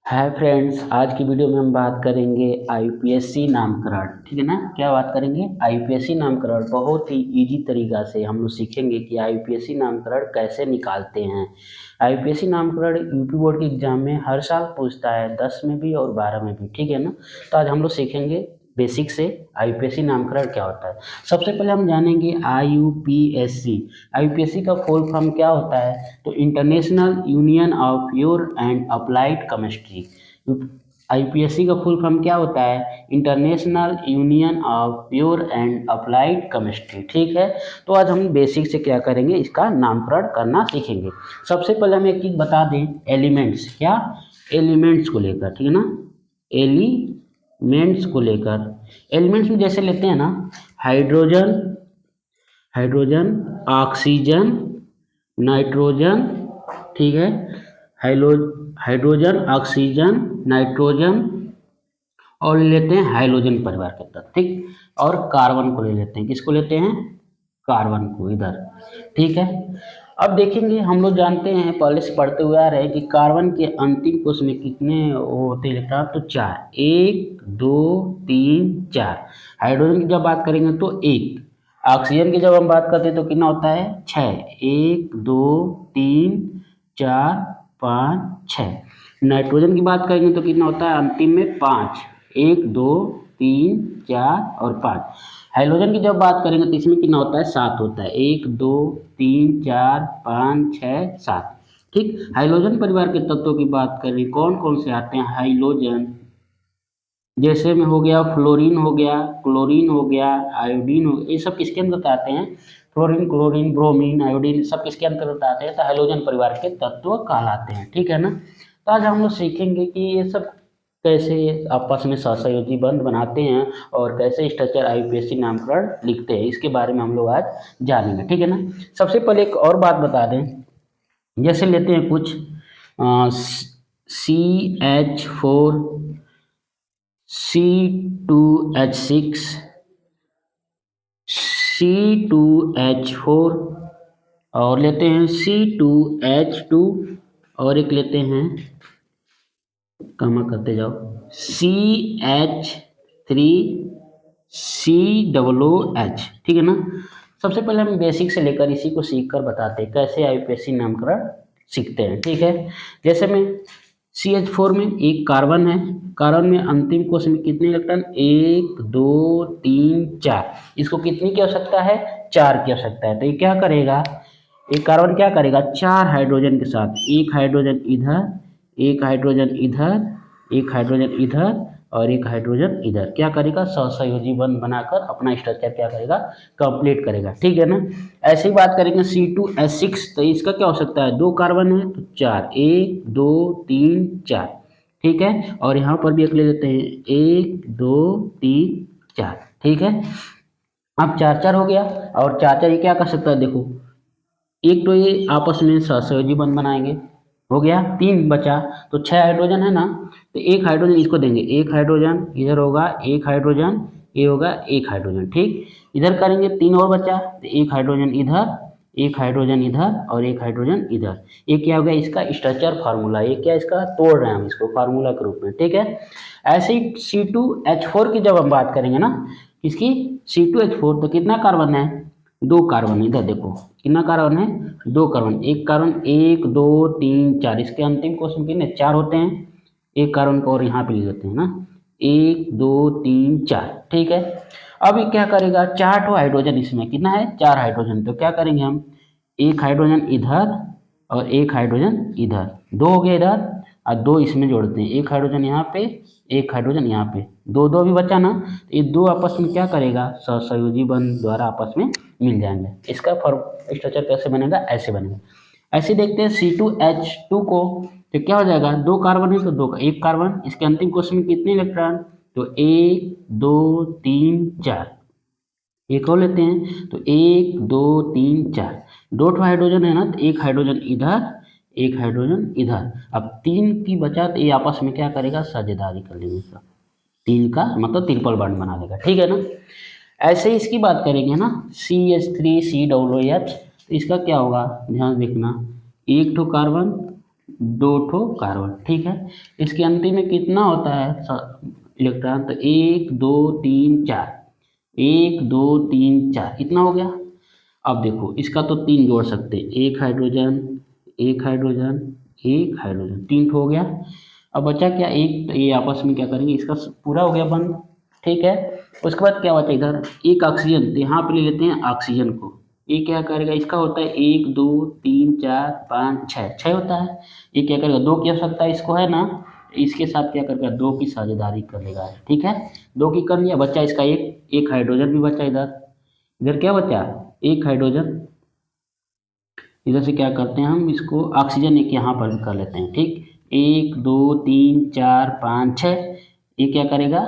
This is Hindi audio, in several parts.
हाय फ्रेंड्स, आज की वीडियो में हम बात करेंगे आईयूपीएसी नामकरण। ठीक है ना। क्या बात करेंगे? आईयूपीएसी नामकरण। बहुत ही इजी तरीका से हम लोग सीखेंगे कि आईयूपीएसी नामकरण कैसे निकालते हैं। आईयूपीएसी नामकरण यूपी बोर्ड के एग्जाम में हर साल पूछता है, 10 में भी और 12 में भी। ठीक है ना। तो आज हम लोग सीखेंगे बेसिक से आईयूपीएसी नामकरण क्या होता है। सबसे पहले हम जानेंगे आईयूपीएसी। आईयूपीएसी का फुल फॉर्म क्या होता है? तो international union of pure and applied chemistry. IUPAC का फुल फॉर्म क्या होता है? International union of pure and applied chemistry. ठीक है। तो आज हम बेसिक से क्या करेंगे, इसका नामकरण करना सीखेंगे। सबसे पहले हम एक चीज बता दें, एलिमेंट्स। क्या? एलिमेंट्स को लेकर। ठीक है ना। एलिमेंट्स को लेकर, एलिमेंट्स में जैसे लेते हैं ना, हाइड्रोजन, हाइड्रोजन, ऑक्सीजन, नाइट्रोजन। ठीक है। हाइड्रोजन, ऑक्सीजन, नाइट्रोजन, और ले लेते हैं हाइड्रोजन परिवार के तत्व। ठीक। और कार्बन को ले लेते हैं। किसको लेते हैं? कार्बन को इधर। ठीक है। अब देखेंगे, हम लोग जानते हैं, पहले से पढ़ते हुए आ रहे हैं कि कार्बन के अंतिम कोश में कितने वो होते हैं इलेक्ट्रॉन? तो 4। 1 2 3 4। हाइड्रोजन की जब बात करेंगे तो 1। ऑक्सीजन की जब हम बात करते हैं तो कितना होता है? 6। 1 2 3 4 5 6। नाइट्रोजन की बात करेंगे तो कितना होता है अंतिम में? 5। 1 2 3 4 और 5। हाइड्रोजन की जब बात करेंगे तो इसमें कितना होता है? 7 होता है। 1 2 3 4 5 6 7। ठीक। हाइड्रोजन परिवार के तत्वों की बात करें, कौन कौन से आते हैं हाइड्रोजन? जैसे में हो गया फ्लोरीन, हो गया क्लोरीन, हो गया आयोडीन, हो गया। ये सब किसके अंतर्गत आते हैं? फ्लोरीन, क्लोरीन, ब्रोमीन, आयोडीन, सब किसके अंतर्गत आते हैं? तो हाइड्रोजन परिवार के तत्व कहलाते हैं। ठीक है ना। तो आज हम लोग सीखेंगे कि ये सब कैसे आपस में सहसंयोजी बंध बनाते हैं और कैसे स्ट्रक्चर आईयूपीएसी नामकरण लिखते हैं, इसके बारे में हम लोग आज जानेंगे। ठीक है ना। सबसे पहले एक और बात बता दें, जैसे लेते हैं कुछ CH4, C2H6, C2H4, और लेते हैं C2H2, और एक लेते हैं, कमा करते जाओ, CH3COOH। ठीक है ना। सबसे पहले हम बेसिक से लेकर इसी को सीख कर बताते हैं कैसे आईयूपीएसी नामकरण सीखते हैं। ठीक है। जैसे में CH4 में एक कार्बन है। कार्बन में अंतिम कोश में कितने इलेक्ट्रॉन? 1 2 3 4। इसको कितनी की आवश्यकता है? 4 की आवश्यकता है। तो ये क्या करेगा? एक कार्बन क्या करेगा? 4 हाइड्रोजन के साथ, एक हाइड्रोजन इधर, एक हाइड्रोजन इधर, एक हाइड्रोजन इधर, और एक हाइड्रोजन इधर, क्या करेगा? सहसंयोजी बंध बनाकर अपना स्ट्रक्चर क्या करेगा? कंप्लीट करेगा। ठीक है ना। ऐसे ही बात करेंगे C2H6, तो इसका क्या हो सकता है? 2 कार्बन है तो 4। 1 2 3 4। ठीक है। और यहाँ पर भी एक ले लेते हैं, 1 2 3 4। ठीक है। अब 4 4 हो गया, और 4 4 ये क्या कर सकता है? देखो, एक तो ये आपस में सहसंयोजी बंध बनाएंगे, हो गया। 3 बचा, तो 6 हाइड्रोजन है ना, तो एक हाइड्रोजन इसको देंगे। एक हाइड्रोजन इधर होगा, एक हाइड्रोजन ये होगा, एक हाइड्रोजन। ठीक। इधर करेंगे, 3 और बचा, तो एक हाइड्रोजन इधर, एक हाइड्रोजन इधर, और एक हाइड्रोजन इधर। ये क्या हो गया? इसका स्ट्रक्चर फार्मूला। ये क्या? इसका तोड़ रहे हैं हम इसको फार्मूला के रूप में। ठीक है। ऐसे ही C2H4 की जब हम बात करेंगे ना, इसकी C2H4, तो कितना कार्बन है? 2 कार्बन। इधर देखो कितना कार्बन है? 2 कार्बन। एक कार्बन, 1 2 3 4, इसके अंतिम कोश में कितने? 4 होते हैं। एक कार्बन को और यहाँ पे ले लेते हैं ना, 1 2 3 4। ठीक है। अब ये क्या करेगा? 4 ठो हाइड्रोजन, इसमें कितना है? 4 हाइड्रोजन। तो क्या करेंगे हम? एक हाइड्रोजन इधर और एक हाइड्रोजन इधर, 2 हो गए इधर, और 2 इसमें जोड़ते हैं। एक हाइड्रोजन यहाँ पे, एक हाइड्रोजन यहाँ पे, 2 2 भी बचा ना, तो ये 2 आपस में क्या करेगा? सहसंयोजी बंध द्वारा आपस में मिल जाएंगे। इसका स्ट्रक्चर कैसे बनेगा? ऐसे बनेगा। ऐसे देखते हैं C2H2 को, तो क्या हो जाएगा? 2 कार्बन है तो 2 का एक कार्बन, इसके अंतिम कोश में कितने इलेक्ट्रॉन? तो 1 2 3 4। एक और लेते हैं, तो 1 2 3 4, 2 ठो हाइड्रोजन है ना, तो एक हाइड्रोजन इधर, एक हाइड्रोजन इधर। अब 3 की बचा, तो ये आपस में क्या करेगा? साझेदारी कर लेंगे सब। 3 का मतलब ट्रिपल बॉन्ड बना लेगा। ठीक है ना। ऐसे ही इसकी बात करेंगे ना, CH3COOH, तो इसका क्या होगा? ध्यान देखना, एक ठो कार्बन, दो ठो कार्बन, ठीक है। इसके अंतिम में कितना होता है इलेक्ट्रॉन, तो 1 2 3 4, 1 2 3 4 इतना हो गया। अब देखो इसका तो 3 जोड़ सकते हैं, एक हाइड्रोजन, एक हाइड्रोजन, एक हाइड्रोजन, 3 हो गया। अब बचा क्या, एक, तो ये आपस में क्या करेंगे, इसका पूरा हो गया बंद, ठीक है। उसके बाद क्या बचा इधर, एक ऑक्सीजन, तो यहाँ पे ले लेते हैं ऑक्सीजन को। ये क्या करेगा, इसका होता है 1 2 3 4 5 6, 6 होता है। ये क्या करेगा, 2 की आवश्यकता इसको है ना, इसके साथ क्या करेगा, 2 की साझेदारी कर लेगा, ठीक है। 2 की कर लिया, बच्चा इसका एक हाइड्रोजन भी बचा इधर। इधर क्या बचा, एक हाइड्रोजन। इधर से क्या करते हैं हम, इसको ऑक्सीजन एक यहाँ पर भी कर लेते हैं, ठीक। 1 2 3 4 5 6, ये क्या करेगा,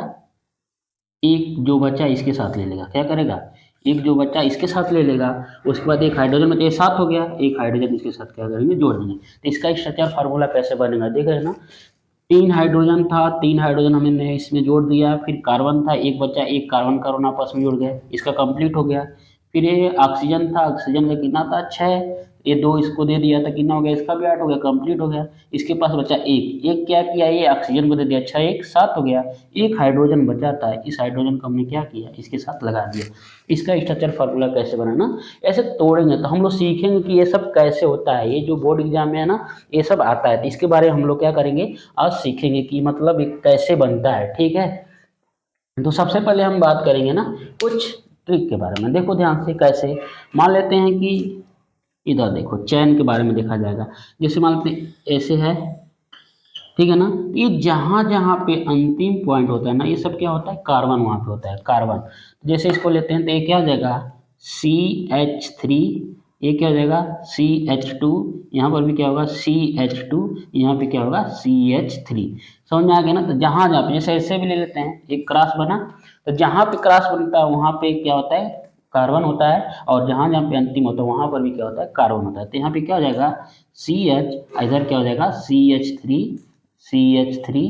एक जो बच्चा इसके साथ ले लेगा, क्या करेगा, एक जो बच्चा इसके साथ ले लेगा। उसके बाद एक हाइड्रोजन में, तो ये 7 हो गया, एक हाइड्रोजन इसके साथ क्या करेंगे, जोड़ देंगे। तो इसका स्ट्रक्चर फार्मूला कैसे बनेगा, देख रहे हैं ना, 3 हाइड्रोजन था, 3 हाइड्रोजन हमने इसमें जोड़ दिया, फिर कार्बन था, एक बच्चा, एक कार्बन कार्बन आपस में जुड़ गए, इसका कंप्लीट हो गया। फिर ये ऑक्सीजन था, ऑक्सीजन का कितना था, 6, ये 2 इसको दे दिया था, कितना हो गया, इसका भी 8 हो गया, कंप्लीट हो गया। इसके पास बचा एक, एक क्या किया, ये ऑक्सीजन को दे दिया, 6 1 7 हो गया। एक हाइड्रोजन बचा था, इस हाइड्रोजन को हमने क्या किया, इसके साथ लगा दिया। इसका स्ट्रक्चर फार्मूला कैसे बनाना, ऐसे तोड़ेंगे तो हम लोग सीखेंगे कि ये सब कैसे होता है। ये जो बोर्ड एग्जाम में है ना, ये सब आता है, तो इसके बारे में हम लोग क्या करेंगे, आज सीखेंगे कि मतलब ये कैसे बनता है, ठीक है। तो सबसे पहले हम बात करेंगे ना कुछ ट्रिक के बारे में, देखो ध्यान से कैसे। मान लेते हैं कि इधर देखो चैन के बारे में देखा जाएगा, जैसे मान लेते हैं ऐसे है, ठीक है ना। ये जहाँ जहाँ पे अंतिम पॉइंट होता है ना, ये सब क्या होता है, कार्बन वहाँ पे होता है, कार्बन। जैसे इसको लेते हैं तो ये क्या हो जाएगा, CH3, ये क्या हो जाएगा, CH2, यहाँ पर भी क्या होगा, CH2, यहाँ पे क्या होगा, CH3। समझ में आ गया ना। तो जहाँ जहाँ पे, जैसे ऐसे भी ले लेते हैं, एक क्रॉस बना, तो जहाँ पे क्रॉस बनता है वहाँ पे क्या होता है, कार्बन होता है, और जहाँ जहाँ पे अंतिम होता है वहाँ पर भी क्या होता है, कार्बन होता है। तो यहाँ पे क्या हो जाएगा, CH, इधर क्या हो जाएगा, CH3, CH3,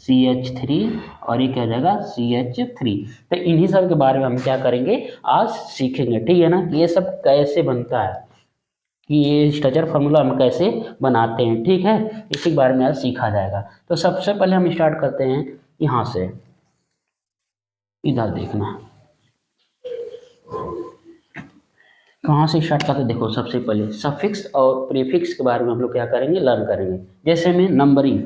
CH3, और ये क्या हो जाएगा, CH3। तो इन्हीं सब के बारे में हम क्या करेंगे, आज सीखेंगे, ठीक है ना। ये सब कैसे बनता है, कि ये स्ट्रक्चर फार्मूला हम कैसे बनाते हैं, ठीक है, इसी के बारे में आज सीखा जाएगा। तो सबसे पहले हम स्टार्ट करते हैं यहाँ से, इधर देखना कहाँ से स्टार्ट करते हैं। देखो सबसे पहले सफिक्स और प्रीफिक्स के बारे में हम लोग क्या करेंगे, लर्न करेंगे। जैसे में नंबरिंग,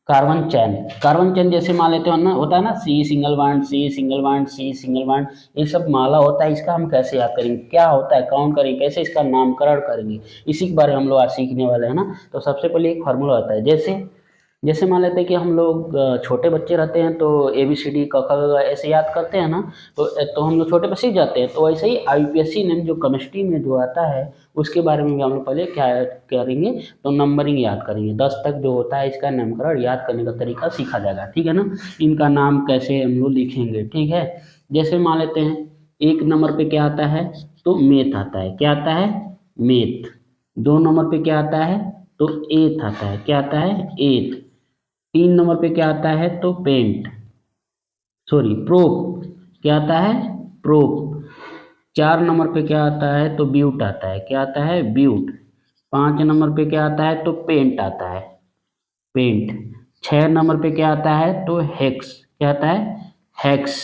कार्बन चैन, कार्बन चैन जैसे मान लेते हो ना, होता है ना, C single bond, C single bond, C single bond, ये सब माला होता है। इसका हम कैसे याद करेंगे, क्या होता है, काउंट करेंगे, कैसे इसका नामकरण करेंगे, इसी के बारे में हम लोग आज सीखने वाले हैं ना। तो सबसे पहले एक फार्मूला होता है, जैसे जैसे मान लेते हैं कि हम लोग छोटे बच्चे रहते हैं तो ABCD क ख ग ऐसे याद करते हैं ना, तो हम लोग छोटे पर सीख जाते हैं। तो ऐसे ही IUPAC ने जो केमिस्ट्री में जो आता है उसके बारे में भी हम लोग पहले क्या करेंगे, तो नंबरिंग याद करेंगे। 10 तक जो होता है इसका नामकरण याद करने का तरीका सीखा जाएगा, ठीक है ना। इनका नाम कैसे हम लोग लिखेंगे, ठीक है। जैसे मान लेते हैं 1 नंबर पे क्या आता है, तो मेथ आता है, क्या आता है, मेथ। 2 नंबर पे क्या आता है, तो एथ आता है, क्या आता है, एथ। 3 नंबर पे क्या आता है, तो प्रोप, क्या आता है, प्रोप। 4 नंबर पे क्या आता है, तो ब्यूट आता है, क्या आता है, ब्यूट। 5 नंबर पे क्या आता है, तो पेंट आता है, पेंट। 6 नंबर पे क्या आता है, तो हेक्स, क्या आता है, हेक्स।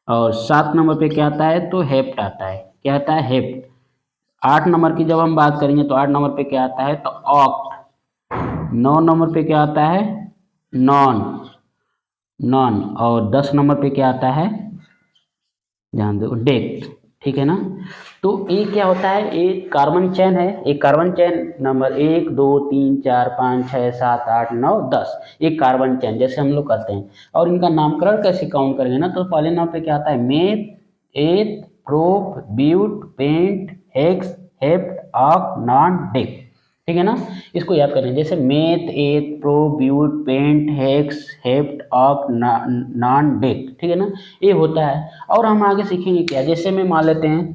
और 7 नंबर पे क्या आता है, तो हेप्ट आता है, क्या आता है, हेप्ट। 8 नंबर की जब हम बात करेंगे तो 8 नंबर पे क्या आता है, तो ऑक्ट। 9 नंबर पे क्या आता है, नॉन, नॉन। और 10 नंबर पे क्या आता है, ध्यान दो, डेक, ठीक है ना। तो ये क्या होता है, एक कार्बन चैन है, एक कार्बन चैन नंबर 1 2 3 4 5 6 7 8 9 10, एक कार्बन चैन जैसे हम लोग करते हैं। और इनका नामकरण कैसे काउंट करेंगे ना, तो पहले नंबर पे क्या आता है, meth, eth, prop, but, pent, hex, hept, oct, non, dec, ठीक है ना। इसको याद करें, जैसे meth, eth, pro, but, pent, hex, hept, oct, non, dec, ठीक है ना, ये होता है। और हम आगे सीखेंगे क्या, जैसे में मान लेते हैं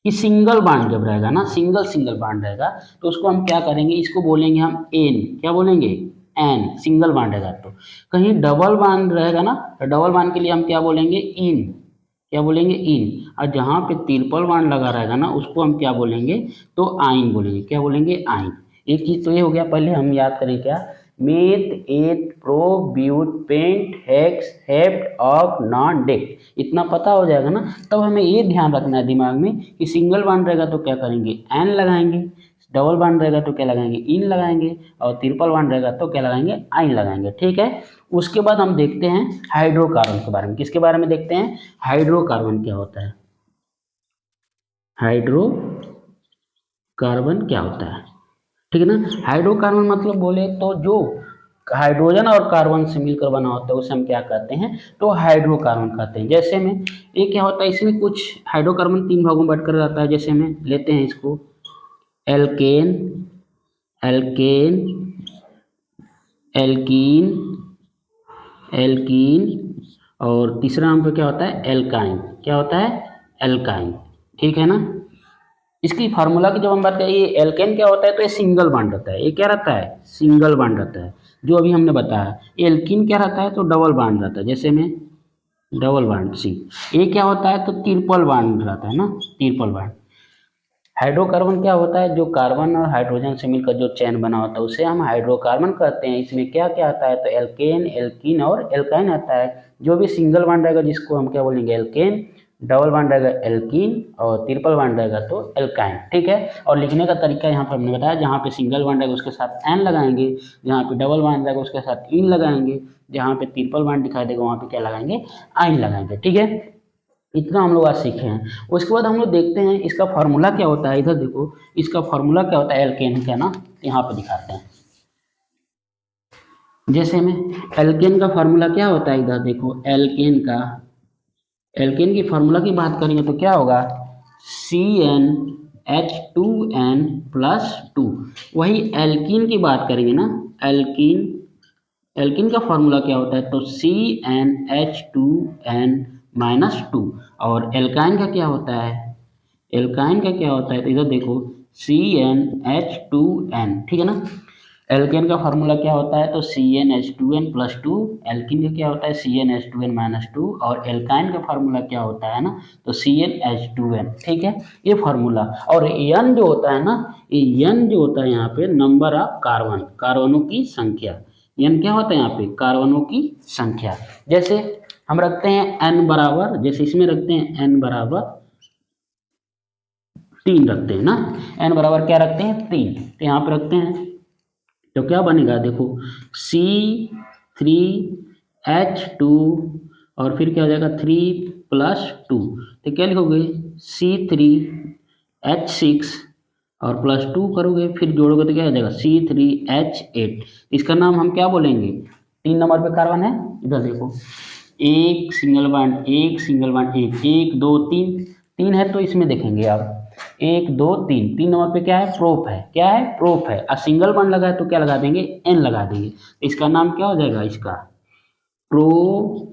कि सिंगल बॉन्ड जब रहेगा ना, सिंगल बॉन्ड रहेगा, तो उसको हम क्या करेंगे, इसको बोलेंगे हम एन, क्या बोलेंगे, एन, सिंगल बॉन्ड रहेगा। तो कहीं डबल बॉन्ड रहेगा ना, तो डबल बॉन्ड के लिए हम क्या बोलेंगे, इन, क्या बोलेंगे, इन। और जहाँ पे ट्रिपल बॉन्ड लगा रहेगा ना, उसको हम क्या बोलेंगे, तो आइन बोलेंगे, क्या बोलेंगे, आइन। एक चीज़ तो ये हो गया, पहले हम याद करें क्या, meth eth pro but pent hex hept oct non dec, इतना पता हो जाएगा ना। तब हमें ये ध्यान रखना है दिमाग में कि सिंगल बॉन्ड रहेगा तो क्या करेंगे, एन लगाएंगे, डबल बॉन्ड रहेगा तो क्या लगाएंगे, इन लगाएंगे, और ट्रिपल बॉन्ड रहेगा तो क्या लगाएंगे, आइन लगाएंगे। ठीक है, उसके बाद हम देखते हैं हाइड्रोकार्बन के बारे में। किसके बारे में देखते हैं, हाइड्रोकार्बन क्या होता है, हाइड्रोकार्बन क्या होता है, ठीक है ना। हाइड्रोकार्बन मतलब बोले तो जो हाइड्रोजन और कार्बन से मिलकर बना होता है उसे हम क्या कहते हैं, तो हाइड्रोकार्बन कहते हैं। जैसे में ये क्या होता है, इसमें कुछ हाइड्रोकार्बन 3 भागों में बांटकर जाता है। जैसे में लेते हैं इसको एल्केन, एल्केन, एल्कीन, एल्कीन, और तीसरा नाम पे क्या होता है, एल्काइन। क्या होता है, एल्काइन। ठीक है ना। इसकी फार्मूला की जब हम बात करें, ये एल्केन क्या होता है, तो ये सिंगल बॉन्ड रहता है। ये क्या रहता है, सिंगल बॉन्ड रहता है, जो अभी हमने बताया। एल्कीन क्या रहता है, तो डबल बॉन्ड रहता है। जैसे में डबल बॉन्ड सी। ये क्या होता है, तो ट्रिपल बॉन्ड रहता है ना, ट्रिपल बॉन्ड। हाइड्रोकार्बन क्या होता है, जो कार्बन और हाइड्रोजन से मिलकर जो चैन बना होता है उसे हम हाइड्रोकार्बन कहते हैं। इसमें क्या क्या आता है, तो एल्केन, एल्कीन और एल्काइन आता है। जो भी सिंगल बॉन्ड रहेगा जिसको हम क्या बोलेंगे, एल्केन, डबल बॉन्ड रहेगा एल्कीन, और ट्रिपल बॉन्ड रहेगा तो एल्काइन। ठीक है। और लिखने का तरीका यहाँ पर हमने बताया, जहाँ पे सिंगल बॉन्ड रहेगा उसके साथ एन लगाएंगे, जहाँ पे डबल बॉन्ड रहेगा उसके साथ इन लगाएंगे, जहाँ पे ट्रिपल बॉन्ड दिखाई देगा वहाँ पे क्या लगाएंगे, आइन लगाएंगे। ठीक है, इतना हम लोग आज सीखे हैं। उसके बाद हम लोग देखते हैं इसका फार्मूला क्या होता है। इधर देखो, इसका फार्मूला क्या होता है एल्केन का ना, यहाँ पे दिखाते हैं। जैसे में एल्केन का फार्मूला क्या होता है, इधर देखो एल्केन की फार्मूला की बात करेंगे तो क्या होगा, CnH2n प्लस 2। वही एल्कीन की बात करेंगे ना, एल्कीन का फार्मूला क्या होता है, तो CnH2n माइनस 2। और एल्काइन का क्या होता है, एल्काइन का क्या होता है, तो इधर देखो CnH2n। ठीक है ना। एल्केन का फार्मूला क्या होता है, तो CnH2n प्लस 2। एल्किन का क्या होता है, CnH2n माइनस 2। और एल्काइन का फार्मूला क्या होता है ना, तो CnH2n। ठीक है, ये फार्मूला। और n जो होता है ना, ये n जो होता है यहाँ पे नंबर ऑफ कार्बन, कार्बनों की संख्या। n क्या होता है यहाँ पे, कार्बनों की संख्या। जैसे हम रखते हैं n बराबर, जैसे इसमें रखते हैं n बराबर 3 रखते हैं ना, n बराबर क्या रखते हैं, 3। तो यहाँ पे रखते हैं तो क्या बनेगा, देखो C3H2 और फिर क्या हो जाएगा 3 प्लस 2। तो क्या लिखोगे, C3H6 और प्लस 2 करोगे, फिर जोड़ोगे तो क्या हो जाएगा C3H8। इसका नाम हम क्या बोलेंगे, 3 नंबर पे कार्बन है, इधर देखो एक सिंगल बॉन्ड, एक सिंगल बॉन्ड, एक, 1 2 3, 3 है तो इसमें देखेंगे आप 1 2 3, 3 नंबर पे क्या है, प्रोप है। क्या है, प्रोप है। और सिंगल बॉन्ड लगा है तो क्या लगा देंगे, एन लगा देंगे। इसका नाम क्या हो जाएगा, इसका प्रोपेन।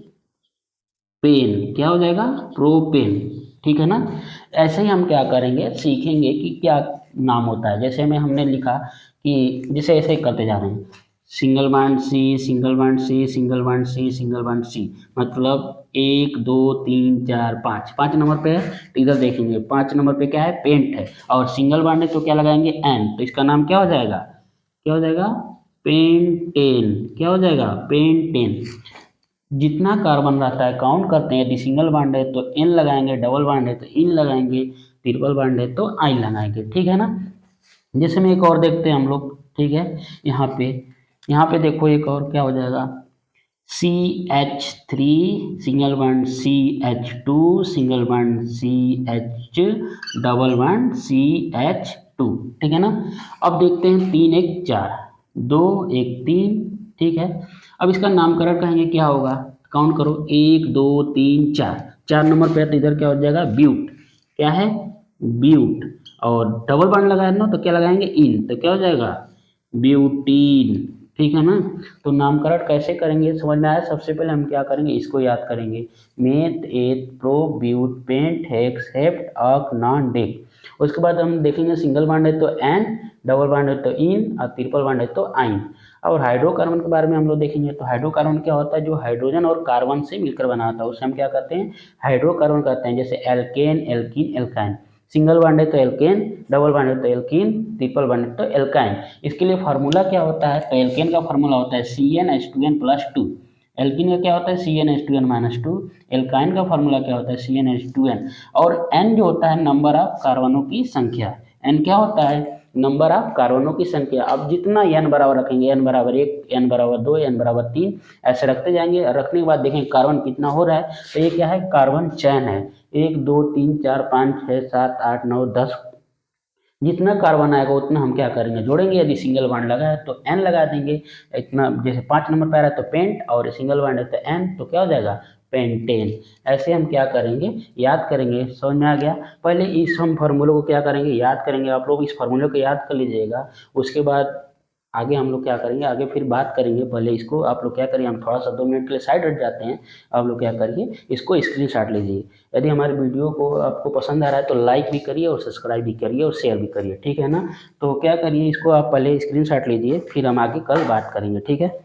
क्या हो जाएगा, प्रोपेन। ठीक है ना। ऐसे ही हम क्या करेंगे, सीखेंगे कि क्या नाम होता है। जैसे में हमने लिखा कि जैसे ऐसे ही करते जा रहे हैं, single bond C, single bond C, single bond C, single bond C, मतलब 1 2 3 4 5, 5 नंबर पे है। तो इधर देखेंगे 5 नंबर पे क्या है, पेंट है। और सिंगल बॉन्ड है तो क्या लगाएंगे, एन। तो इसका नाम क्या हो जाएगा, क्या हो जाएगा, पेंटेन। क्या हो जाएगा, पेंटेन। जितना कार्बन रहता है काउंट करते हैं, यदि सिंगल बॉन्ड है तो एन लगाएंगे, डबल बॉन्ड है तो इन लगाएंगे, ट्रिपल बॉन्ड है तो आइन लगाएंगे। ठीक है ना। जैसे में एक और देखते हैं हम लोग। ठीक है, यहाँ पे देखो एक और क्या हो जाएगा, CH3 single bond, CH2 single bond, CH double bond, CH2। ठीक है ना। अब देखते हैं 3 1 4, 2 1 3। ठीक है, अब इसका नामकरण कहेंगे क्या होगा, काउंट करो 1 2 3 4, 4 नंबर पे तो इधर क्या हो जाएगा, ब्यूट। क्या है, ब्यूट। और डबल बॉन्ड लगाए ना तो क्या लगाएंगे, इन। तो क्या हो जाएगा, ब्यूटीन। ठीक है ना। तो नामकरण कैसे करेंगे समझ में आया। सबसे पहले हम क्या करेंगे, इसको याद करेंगे, meth eth pro but pent hex hept oct non dec. उसके बाद हम देखेंगे सिंगल बॉन्ड है तो एन, डबल बॉन्ड है तो इन, और ट्रिपल बॉन्ड है तो आइन। और हाइड्रोकार्बन के बारे में हम लोग देखेंगे तो हाइड्रोकार्बन क्या होता है, जो हाइड्रोजन और कार्बन से मिलकर बना होता है उसे हम क्या कहते हैं, हाइड्रोकार्बन कहते हैं। जैसे alkane, alkene, alkyne. Single bond है तो एल्केन, डबल बॉन्ड है तो एल्कीन, ट्रिपल बॉन्ड है तो एल्काइन। इसके लिए फार्मूला क्या होता है, तो एल्केन का फार्मूला होता है CnH2n+2, एल्कीन का क्या होता है CnH2n-2, एल्काइन का फार्मूला क्या होता है CnH2n, और n जो होता है नंबर ऑफ कार्बनों की संख्या। n क्या होता है, नंबर ऑफ कार्बनों की संख्या। अब जितना n बराबर रखेंगे, n बराबर 1, n बराबर 2, n बराबर 3, ऐसे रखते जाएंगे। रखने के बाद देखेंगे कार्बन कितना हो रहा है, तो ये क्या है, कार्बन चैन है। 1 2 3 4 5 6 7 8 9 10, जितना कार्बन आएगा उतना हम क्या करेंगे, जोड़ेंगे। यदि सिंगल बॉन्ड लगा है तो n लगा देंगे। इतना जैसे 5 नंबर पर है तो पेंट, और सिंगल बॉन्ड है तो n, तो क्या हो जाएगा, पेंटेन। ऐसे हम क्या करेंगे, याद करेंगे। समझ में आ गया। पहले इस हम फार्मूले को क्या करेंगे, याद करेंगे। आप लोग इस फार्मूले को याद कर लीजिएगा। उसके बाद आगे हम लोग क्या करेंगे, आगे फिर बात करेंगे। पहले इसको आप लोग क्या करिए, हम थोड़ा सा 2 मिनट के लिए साइड हट जाते हैं। आप लोग क्या करिए, इसको स्क्रीनशॉट लीजिए। यदि हमारे वीडियो को आपको पसंद आ रहा है तो लाइक भी करिए और सब्सक्राइब भी करिए और शेयर भी करिए, ठीक है ना। तो क्या करिए, इसको आप पहले स्क्रीनशॉट लीजिए, फिर हम आगे कल बात करेंगे, ठीक है।